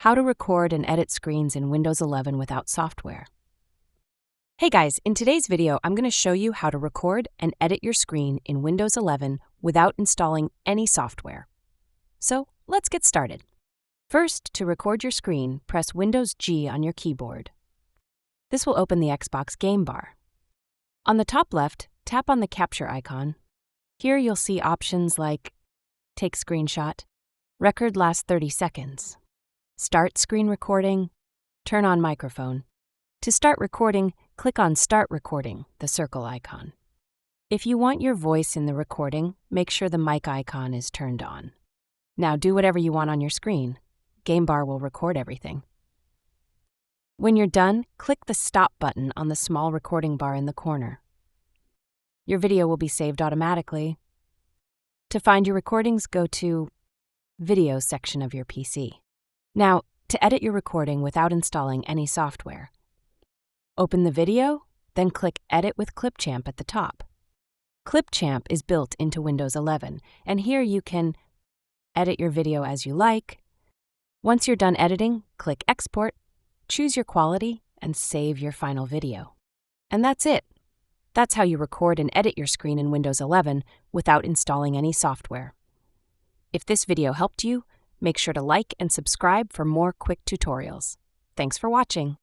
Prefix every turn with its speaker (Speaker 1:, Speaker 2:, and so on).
Speaker 1: How to record and edit screens in Windows 11 without software. Hey guys, in today's video, I'm going to show you how to record and edit your screen in Windows 11 without installing any software. So let's get started. First, to record your screen, press Windows G on your keyboard. This will open the Xbox game bar. On the top left, tap on the capture icon. Here you'll see options like Take Screenshot, Record Last 30 Seconds, Start Screen Recording, Turn on Microphone. To start recording, click on Start Recording, the circle icon. If you want your voice in the recording, make sure the mic icon is turned on. Now do whatever you want on your screen. Game bar will record everything. When you're done, click the Stop button on the small recording bar in the corner. Your video will be saved automatically. To find your recordings, go to Video section of your PC. Now, to edit your recording without installing any software, open the video, then click Edit with Clipchamp at the top. Clipchamp is built into Windows 11, and here you can edit your video as you like. Once you're done editing, click Export, choose your quality, and save your final video. And that's it. That's how you record and edit your screen in Windows 11 without installing any software. If this video helped you, make sure to like and subscribe for more quick tutorials. Thanks for watching.